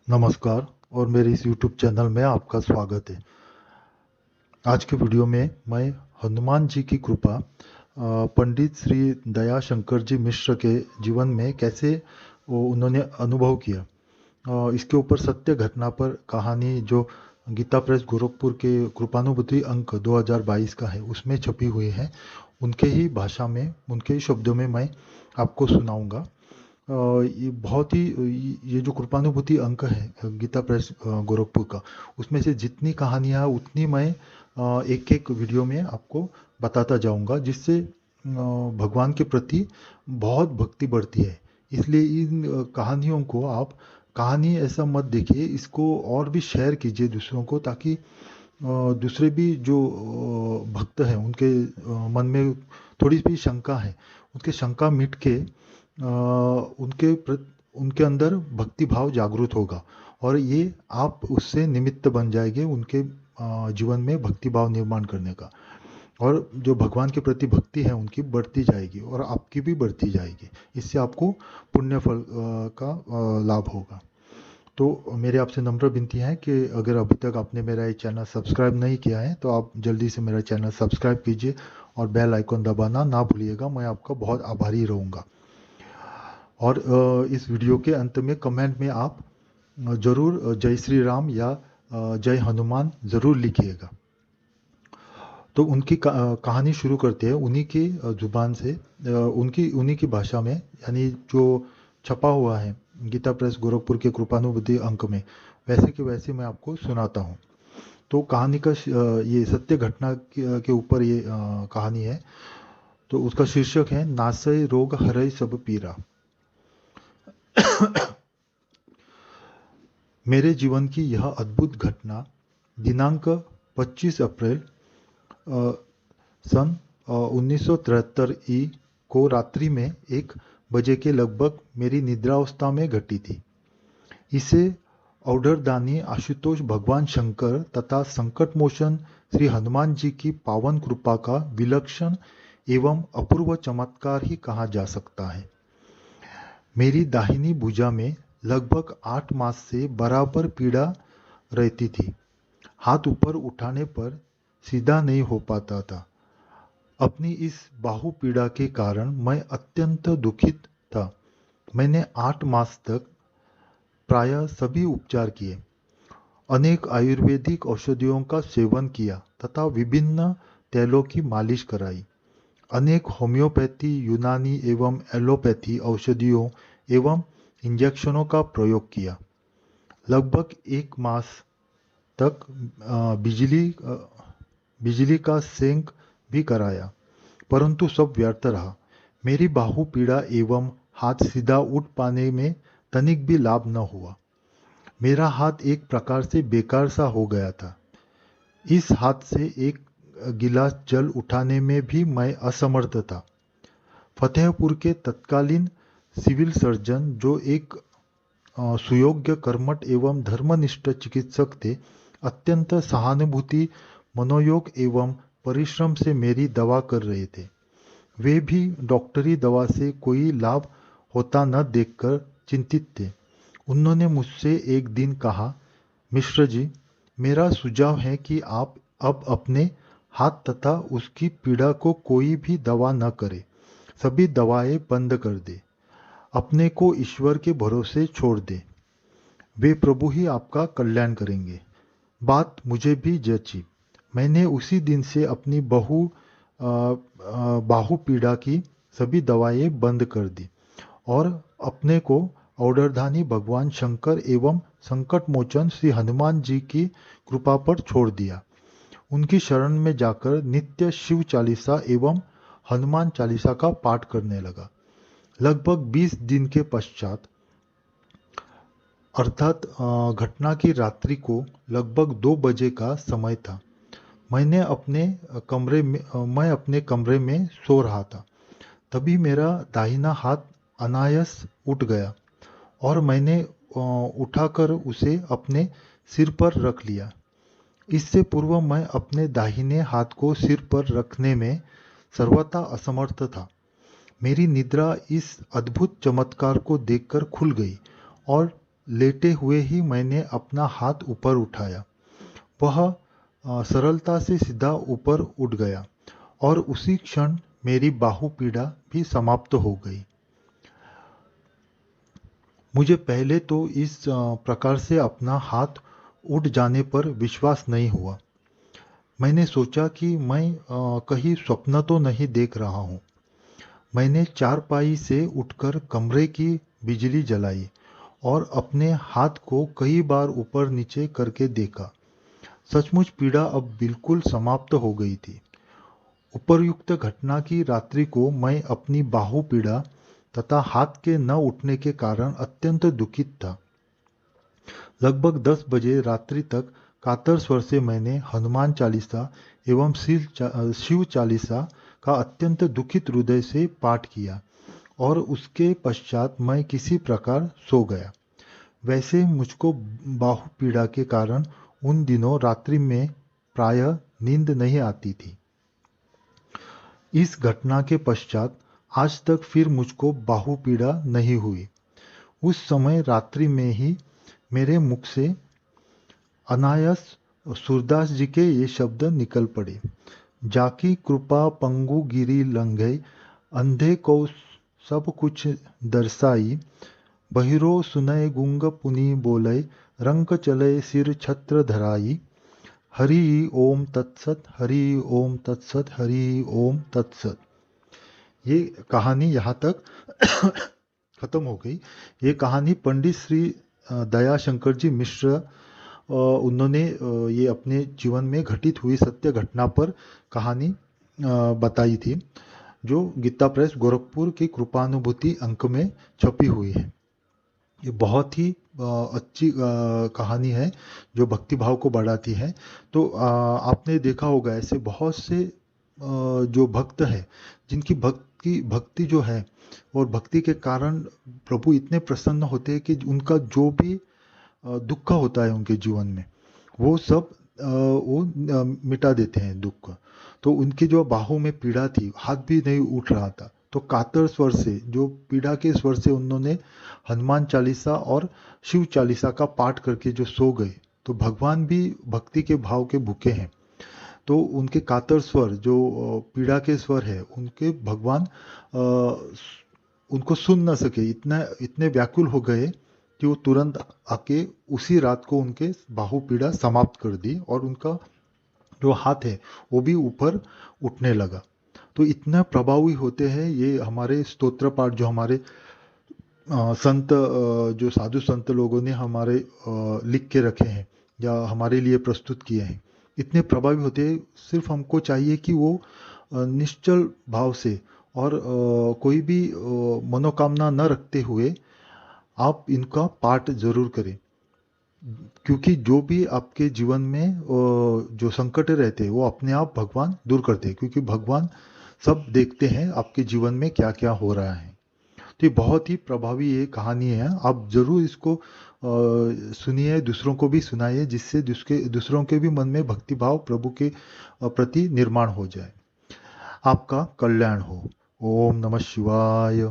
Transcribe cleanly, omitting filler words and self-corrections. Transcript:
नमस्कार और मेरे इस YouTube चैनल में आपका स्वागत है। आज के वीडियो में मैं हनुमान जी की कृपा पंडित श्री दयाशंकर जी मिश्र के जीवन में कैसे उन्होंने अनुभव किया, इसके ऊपर सत्य घटना पर कहानी जो गीता प्रेस गोरखपुर के कृपानुभूति अंक 2022 का है उसमें छपी हुई है। उनके ही भाषा में, उनके ही शब्दों में मैं आपको सुनाऊंगा। ये बहुत ही ये जो कृपानुभूति अंक है गीता प्रेस गोरखपुर का, उसमें से जितनी कहानियाँ उतनी मैं एक एक वीडियो में आपको बताता जाऊंगा, जिससे भगवान के प्रति बहुत भक्ति बढ़ती है। इसलिए इन कहानियों को आप कहानी ऐसा मत देखिए, इसको और भी शेयर कीजिए दूसरों को, ताकि दूसरे भी जो भक्त हैं उनके मन में थोड़ी भी शंका है, उनके शंका मिट के उनके अंदर भक्ति भाव जागृत होगा और ये आप उससे निमित्त बन जाएंगे उनके जीवन में भक्ति भाव निर्माण करने का। और जो भगवान के प्रति भक्ति है उनकी बढ़ती जाएगी और आपकी भी बढ़ती जाएगी। इससे आपको पुण्य फल का लाभ होगा। तो मेरी आपसे नम्र विनती है कि अगर अभी तक आपने मेरा ये चैनल सब्सक्राइब नहीं किया है तो आप जल्दी से मेरा चैनल सब्सक्राइब कीजिए और बेल आइकन दबाना ना भूलिएगा। मैं आपका बहुत आभारी रहूँगा। और इस वीडियो के अंत में कमेंट में आप ज़रूर जय श्री राम या जय हनुमान ज़रूर लिखिएगा। तो उनकी कहानी शुरू करते हैं उन्हीं की ज़ुबान से, उन्हीं की भाषा में, यानी जो छपा हुआ है गीता प्रेस गोरखपुर के कृपानुभूति अंक में, वैसे के वैसे मैं आपको सुनाता हूँ। तो कहानी का ये सत्य घटना के ऊपर ये कहानी है। तो उसका शीर्षक है नासय रोग हरय सब पीरा। मेरे जीवन की यह अद्भुत घटना दिनांक 25 अप्रैल सन 1973 को रात्रि में 1 बजे के लगभग मेरी निद्रावस्था में घटी थी। इसे औढ़रदानी आशुतोष भगवान शंकर तथा संकटमोचन श्री हनुमान जी की पावन कृपा का विलक्षण एवं अपूर्व चमत्कार ही कहा जा सकता है। मेरी दाहिनी भुजा में लगभग 8 मास से बराबर पीड़ा रहती थी। हाथ ऊपर उठाने पर सीधा नहीं हो पाता था। अपनी इस बाहु पीड़ा के कारण मैं अत्यंत दुखित था। मैंने 8 मास तक प्रायः सभी उपचार किए, अनेक आयुर्वेदिक औषधियों का सेवन किया तथा विभिन्न तेलों की मालिश कराई। अनेक होम्योपैथी, यूनानी एवं एलोपैथी औषधियों एवं इंजेक्शनों का प्रयोग किया। लगभग 1 मास तक बिजली का सेंक भी कराया, परंतु सब व्यर्थ रहा। मेरी बाहु पीड़ा एवं हाथ सीधा उठ पाने में तनिक भी लाभ न हुआ। मेरा हाथ एक प्रकार से बेकार सा हो गया था। इस हाथ से एक गिलास जल उठाने में भी मैं असमर्थ था। फतेहपुर के तत्कालीन सिविल सर्जन, जो एक सुयोग्य, कर्मठ एवं धर्मनिष्ठ चिकित्सक थे, अत्यंत सहानुभूति, मनोयोग एवं परिश्रम से मेरी दवा कर रहे थे। वे भी डॉक्टरी दवा से कोई लाभ होता न देखकर चिंतित थे। उन्होंने मुझसे एक दिन कहा, मिश्र जी, मेरा सुझाव है कि आप अब अपने हाथ तथा उसकी पीड़ा को कोई भी दवा न करें, सभी दवाएं बंद कर दे, अपने को ईश्वर के भरोसे छोड़ दे। वे प्रभु ही आपका कल्याण करेंगे। बात मुझे भी जची। मैंने उसी दिन से अपनी बाहु पीड़ा की सभी दवाएं बंद कर दी और अपने को औढ़रदानी भगवान शंकर एवं संकट मोचन श्री हनुमान जी की कृपा पर छोड़ दिया। उनकी शरण में जाकर नित्य शिव चालीसा एवं हनुमान चालीसा का पाठ करने लगा। लगभग 20 दिन के पश्चात, अर्थात घटना की रात्रि को लगभग 2 बजे का समय था, मैं अपने कमरे में सो रहा था। तभी मेरा दाहिना हाथ अनायास उठ गया और मैंने उठाकर उसे अपने सिर पर रख लिया। इससे पूर्व मैं अपने दाहिने हाथ को सिर पर रखने में सर्वथा असमर्थ था। मेरी निद्रा इस अद्भुत चमत्कार को देखकर खुल गई और लेटे हुए ही मैंने अपना हाथ ऊपर उठाया। वह सरलता से सीधा ऊपर उठ गया और उसी क्षण मेरी बाहु पीड़ा भी समाप्त हो गई। मुझे पहले तो इस प्रकार से अपना हाथ उठ जाने पर विश्वास नहीं हुआ। मैंने सोचा कि मैं कहीं स्वप्न तो नहीं देख रहा हूँ। मैंने चारपाई से उठकर कमरे की बिजली जलाई और अपने हाथ को कई बार ऊपर नीचे करके देखा। सचमुच पीड़ा अब बिल्कुल समाप्त हो गई थी। उपर्युक्त घटना की रात्रि को मैं अपनी बाहु पीड़ा तथा हाथ के न उठने के कारण अत्यंत दुखित था। लगभग 10 बजे रात्रि तक कातर स्वर से मैंने हनुमान चालीसा एवं शिव चालीसा का अत्यंत दुखित हृदय से पाठ किया और उसके पश्चात मैं किसी प्रकार सो गया। वैसे मुझको बाहु पीड़ा के कारण उन दिनों रात्रि में प्रायः नींद नहीं आती थी। इस घटना के पश्चात आज तक फिर मुझको बाहु पीड़ा नहीं हुई। उस समय रात्रि में ही मेरे मुख से अनायास सूरदास जी के ये शब्द निकल पड़े। जाकी कृपा पंगु गिरी लंघे, अंधे को सब कुछ दर्शाई, बहिरो सुनय गुंग पुनि बोलय, रंक चलय सिर छत्र धराई। हरि ओम तत्सत, हरि ओम तत्सत, हरि ओम तत्सत। ये कहानी यहाँ तक खत्म हो गई। ये कहानी पंडित श्री दयाशंकर जी मिश्र उन्होंने ये अपने जीवन में घटित हुई सत्य घटना पर कहानी बताई थी, जो गीता प्रेस गोरखपुर की कृपानुभूति अंक में छपी हुई है। ये बहुत ही अच्छी कहानी है जो भक्ति भाव को बढ़ाती है। तो आपने देखा होगा ऐसे बहुत से जो भक्त हैं जिनकी भक्ति जो है और भक्ति के कारण प्रभु इतने प्रसन्न होते हैं कि उनका जो भी दुख होता है उनके जीवन में वो सब वो मिटा देते हैं दुख। तो उनकी जो बाहों में पीड़ा थी, हाथ भी नहीं उठ रहा था, तो कातर स्वर से, जो पीड़ा के स्वर से उन्होंने हनुमान चालीसा और शिव चालीसा का पाठ करके जो सो गए, तो भगवान भी भक्ति के भाव के भूखे हैं। तो उनके कातर स्वर जो पीड़ा के स्वर है, उनके भगवान उनको सुन न सके, इतने व्याकुल हो गए कि वो तुरंत आके उसी रात को उनके बाहु पीड़ा समाप्त कर दी और उनका जो हाथ है वो भी ऊपर उठने लगा। तो इतना प्रभावी होते हैं ये हमारे स्तोत्र पाठ जो हमारे संत जो साधु संत लोगों ने हमारे लिख के रखे हैं या हमारे लिए प्रस्तुत किए हैं, इतने प्रभावी होते हैं। सिर्फ हमको चाहिए कि वो निश्चल भाव से और कोई भी मनोकामना न रखते हुए आप इनका पाठ जरूर करें, क्योंकि जो भी आपके जीवन में जो संकट रहते हैं वो अपने आप भगवान दूर करते हैं, क्योंकि भगवान सब देखते हैं आपके जीवन में क्या क्या हो रहा है। तो ये बहुत ही प्रभावी ये कहानी है, आप जरूर इसको सुनिए, दूसरों को भी सुनाइए, जिससे दूसरों के भी मन में भक्ति भाव प्रभु के प्रति निर्माण हो जाए। आपका कल्याण हो। ओम नमः शिवाय।